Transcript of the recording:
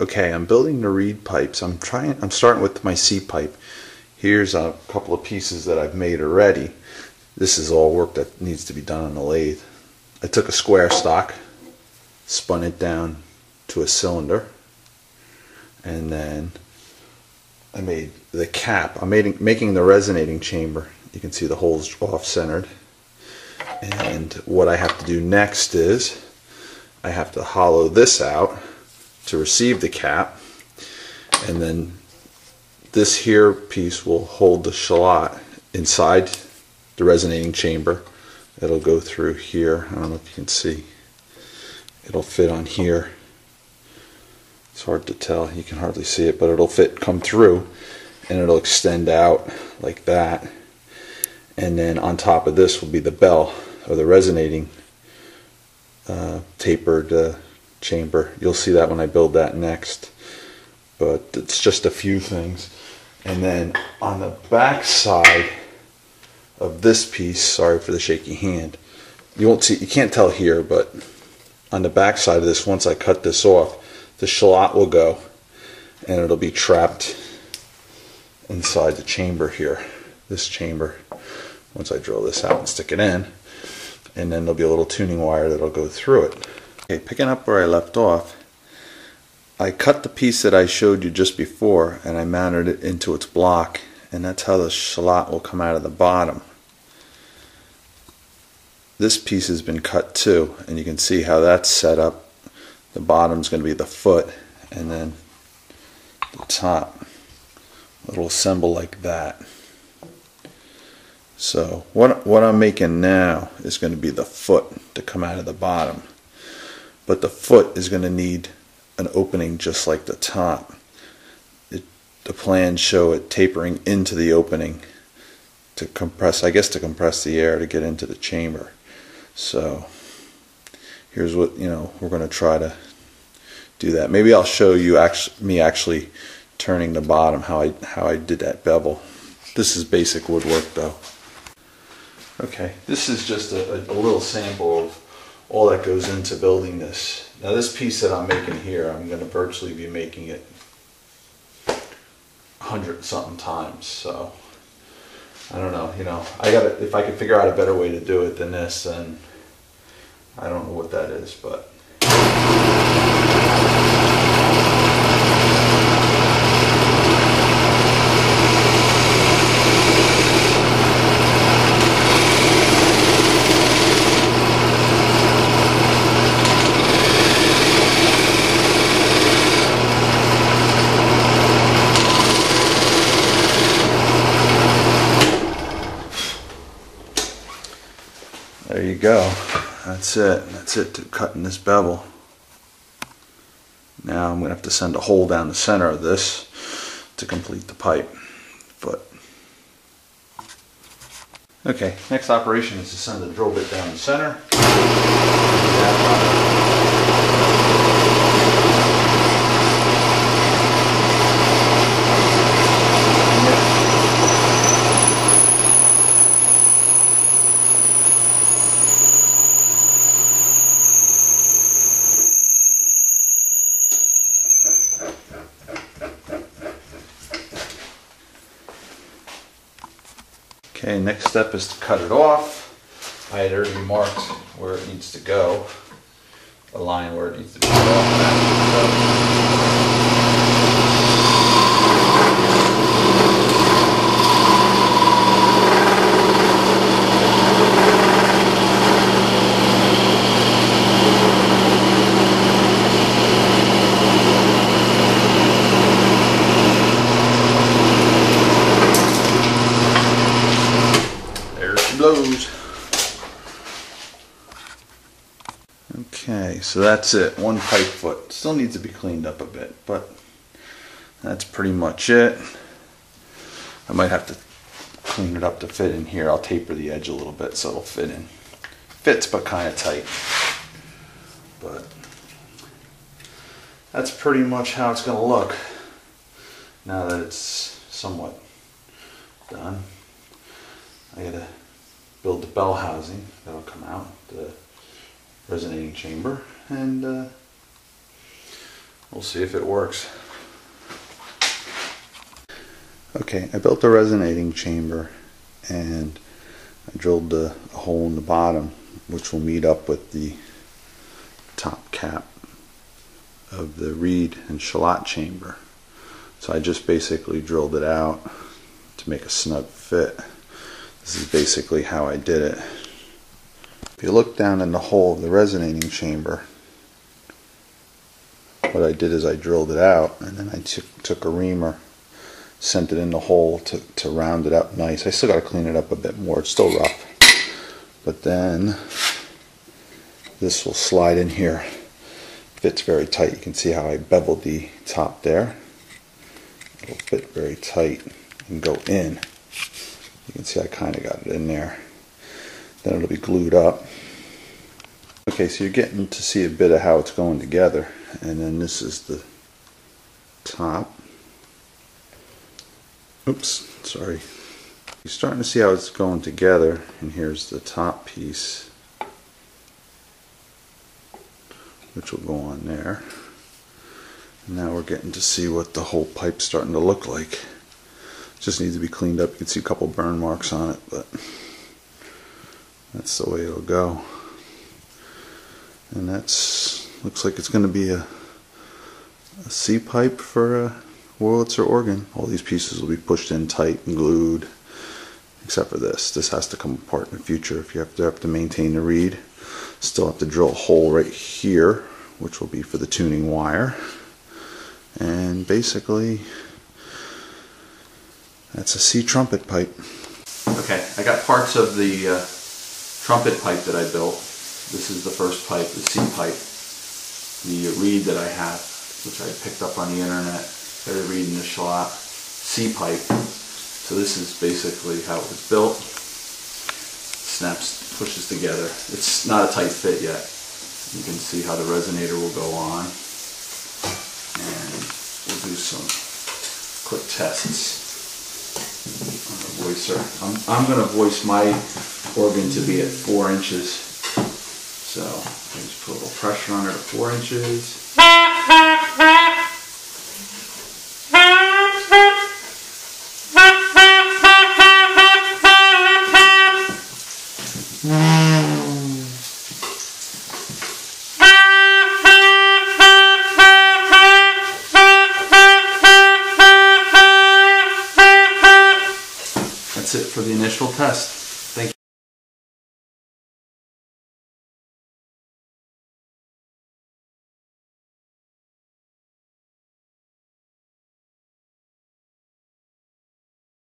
Okay, I'm building the reed pipes. I'm starting with my C pipe. Here's a couple of pieces that I've made already. This is all work that needs to be done on the lathe. I took a square stock, spun it down to a cylinder, and then I made the cap. I'm making the resonating chamber. You can see the holes off-centered. And what I have to do next is I have to hollow this out to receive the cap, and then this here piece will hold the shallot inside the resonating chamber. It'll go through here. I don't know if you can see. It'll fit on here. It's hard to tell. You can hardly see it, but it'll come through, and it'll extend out like that. And then on top of this will be the bell, or the resonating tapered chamber. You'll see that when I build that next, but it's just a few things. And then on the back side of this piece, sorry for the shaky hand, you can't tell here, but on the back side of this, once I cut this off, the shallot will go and it'll be trapped inside the chamber here, this chamber, once I drill this out and stick it in. And then there'll be a little tuning wire that'll go through it. Okay, picking up where I left off, I cut the piece that I showed you just before and I mounted it into its block, and that's how the shallot will come out of the bottom. This piece has been cut too, and you can see how that's set up. The bottom's going to be the foot, and then the top. It'll assemble like that. So what I'm making now is going to be the foot to come out of the bottom. But the foot is going to need an opening just like the top. The plans show it tapering into the opening to compress, I guess to compress the air to get into the chamber. So here's what, we're going to try to do that. Maybe I'll show you me actually turning the bottom, how I did that bevel. This is basic woodwork though. Okay, this is just a little sample of all that goes into building this. Now this piece that I'm making here, I'm going to virtually be making it 100-something times. So I don't know, if I could figure out a better way to do it than this, then I don't know what that is, but there you go. That's it. That's it to cutting this bevel. Now I'm going to have to send a hole down the center of this to complete the pipe. But okay, next operation is to send the drill bit down the center. Okay, next step is to cut it off. I had already marked where it needs to go, a line where it needs to be cut off. Blows. Okay, so that's it. One pipe foot. Still needs to be cleaned up a bit, but that's pretty much it. I might have to clean it up to fit in here. I'll taper the edge a little bit so it'll fit in. Fits, but kind of tight. But that's pretty much how it's going to look now that it's somewhat done. I gotta build the bell housing that'll come out, the resonating chamber, and We'll see if it works. Okay, I built a resonating chamber and I drilled a hole in the bottom which will meet up with the top cap of the reed and shallot chamber. So I just basically drilled it out to make a snug fit. This is basically how I did it. If you look down in the hole of the resonating chamber, what I did is I drilled it out and then I took a reamer, sent it in the hole to round it up nice. I still got to clean it up a bit more, it's still rough. But then this will slide in here. Fits very tight. You can see how I beveled the top there. It'll fit very tight and go in. You can see I kind of got it in there. Then it'll be glued up. Okay, so you're getting to see a bit of how it's going together. And then this is the top. Oops, sorry. You're starting to see how it's going together, and here's the top piece, which will go on there. And now we're getting to see what the whole pipe's starting to look like. It just needs to be cleaned up. You can see a couple burn marks on it, but that's the way it'll go. And that's looks like it's going to be a C pipe for a Wurlitzer organ. All these pieces will be pushed in tight and glued, except for this. This has to come apart in the future if you have to maintain the reed. Still have to drill a hole right here, which will be for the tuning wire. And basically, that's a C trumpet pipe. Okay, I got parts of the trumpet pipe that I built. This is the first pipe, the C pipe. The reed that I have, which I picked up on the internet, got a reed in the shallot, C pipe. So this is basically how it was built. Snaps, pushes together. It's not a tight fit yet. You can see how the resonator will go on. And we'll do some quick tests on the voicer. I'm going to voice my organ to be at 4 inches. So I just put a little pressure on it at 4 inches. That's it for the initial test.